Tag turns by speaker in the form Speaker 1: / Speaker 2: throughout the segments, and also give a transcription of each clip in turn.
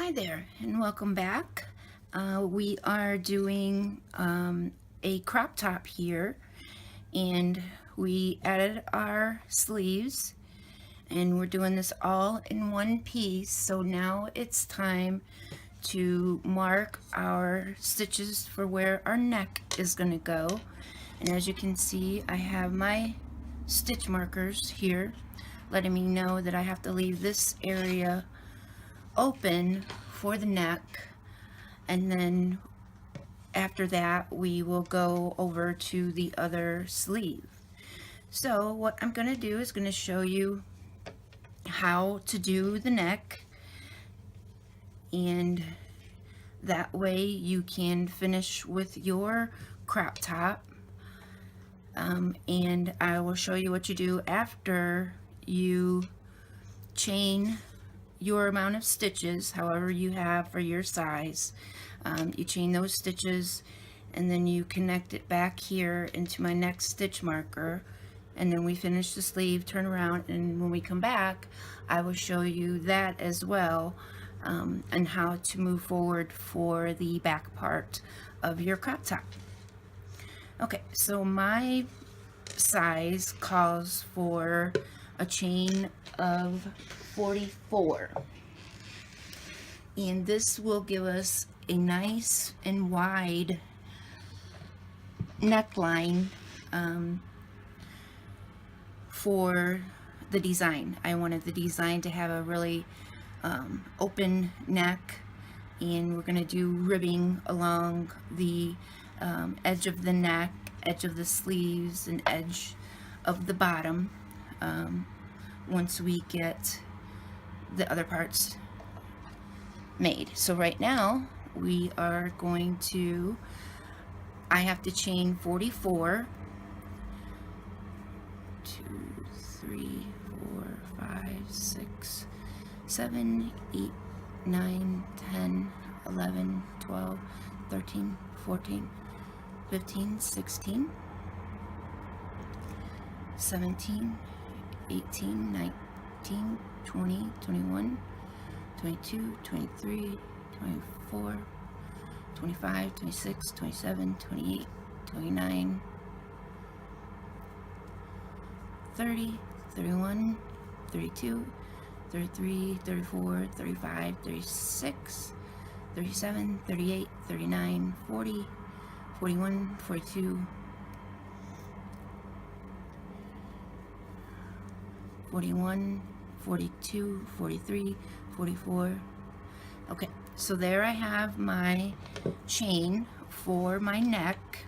Speaker 1: Hi there and welcome back. We are doing a crop top here, and we added our sleeves, and we're doing this all in one piece. So now it's time to mark our stitches for where our neck is going to go. And as you can see, I have my stitch markers here letting me know that I have to leave this area open for the neck, and then after that we will go over to the other sleeve. So what I'm going to do is going to show you how to do the neck, and that way you can finish with your crop top, and I will show you what you do after you chain your amount of stitches, however you have for your size. You chain those stitches, and then you connect it back here into my next stitch marker, and then we finish the sleeve, turn around, and when we come back I will show you that as well, and how to move forward for the back part of your crop top. Okay, so my size calls for a chain of 44, and this will give us a nice and wide neckline for the design. I wanted the design to have a really open neck, and we're going to do ribbing along the edge of the neck, edge of the sleeves, and edge of the bottom once we get the other parts made. So right now we are going to, I have to chain 44, 2, 3, 4, 5, 6, 7, 8, 9, 10, 11, 12, 13, 14, 15, 16, 17, 18, 19, 20, 21, 22, 23, 24, 25, 26, 27, 28, 29, 30, 31, 32, 33, 34, 35, 36, 37, 38, 39, 40, 41, 42, 41, 42, 43, 44. Okay, so there I have my chain for my neck,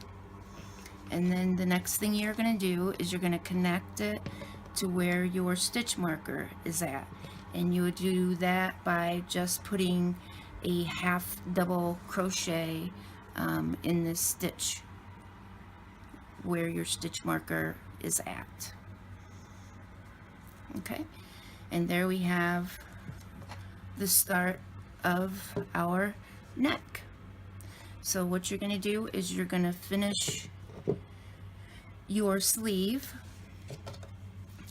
Speaker 1: and then the next thing you're going to do is you're going to connect it to where your stitch marker is at, and you would do that by just putting a half double crochet in this stitch where your stitch marker is at. Okay, and there we have the start of our neck. So what you're going to do is you're going to finish your sleeve,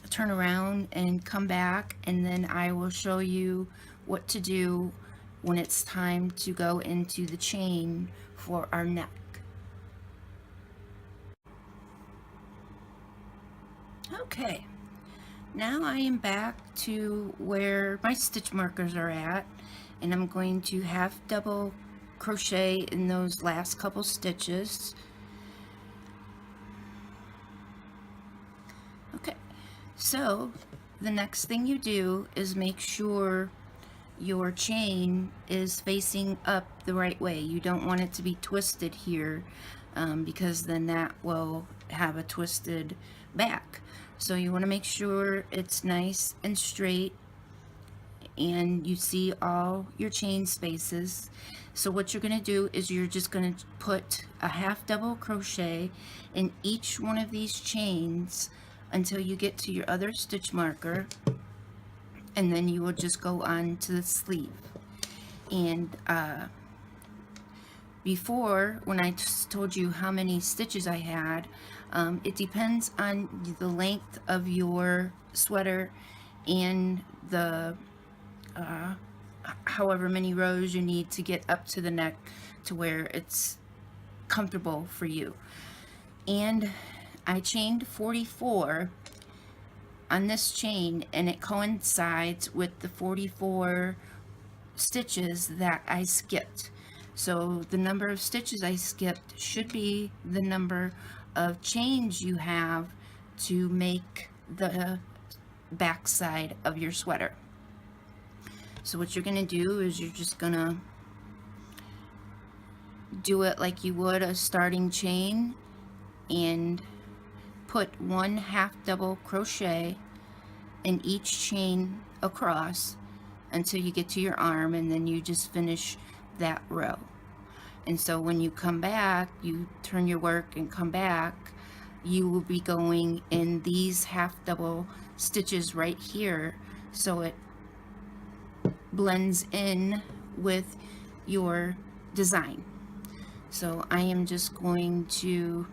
Speaker 1: turn around and come back, and then I will show you what to do when it's time to go into the chain for our neck. Okay, now I am back to where my stitch markers are at, and I'm going to half double crochet in those last couple stitches. Okay, so the next thing you do is make sure your chain is facing up the right way. You don't want it to be twisted here, because then that will have a twisted back. So you want to make sure it's nice and straight, and you see all your chain spaces. So what you're going to do is you're just going to put a half double crochet in each one of these chains until you get to your other stitch marker, and then you will just go on to the sleeve. And before, when I told you how many stitches I had, it depends on the length of your sweater and the however many rows you need to get up to the neck to where it's comfortable for you. And I chained 44 on this chain, and it coincides with the 44 stitches that I skipped. So the number of stitches I skipped should be the number of chains you have to make the back side of your sweater. So what you're going to do is you're just going to do it like you would a starting chain and put 1 half double crochet in each chain across until you get to your arm, and then you just finish that row. And so when you come back, you turn your work and come back, you will be going in these half double stitches right here, so it blends in with your design. So I am just going to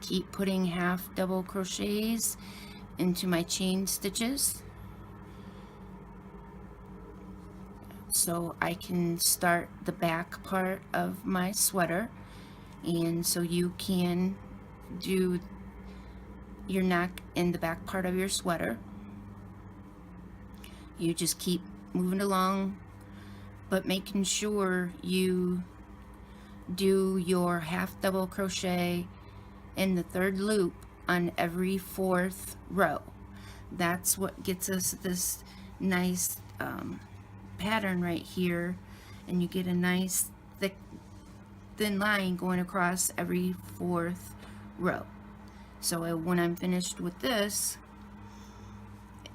Speaker 1: keep putting half double crochets into my chain stitches so I can start the back part of my sweater, and so you can do your neck in the back part of your sweater. You just keep moving along, but making sure you do your half double crochet in the third loop on every fourth row. That's what gets us this nice pattern right here, and you get a nice thick thin line going across every fourth row. So when I'm finished with this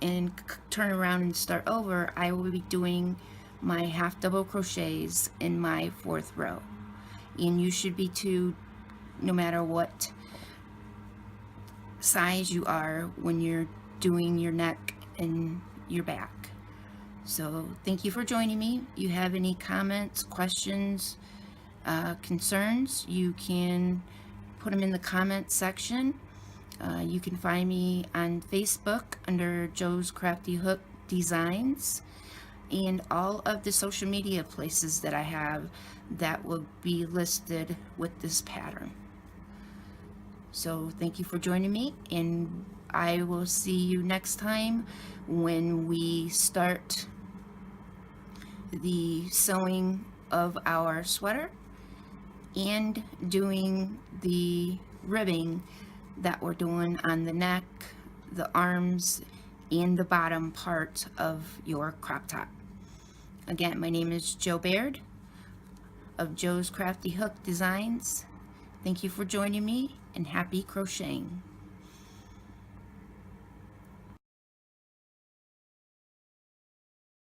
Speaker 1: and turn around and start over, I will be doing my half double crochets in my fourth row. And you should be too, no matter what size you are when you're doing your neck and your back. So thank you for joining me. If you have any comments, questions, concerns, you can put them in the comments section. You can find me on Facebook under Joe's Crafty Hook Designs, and all of the social media places that I have that will be listed with this pattern. So thank you for joining me, and I will see you next time when we start the sewing of our sweater and doing the ribbing that we're doing on the neck, the arms, and the bottom part of your crop top. Again, my name is Jo Baird of Joe's Crafty Hook Designs. Thank you for joining me, and happy crocheting.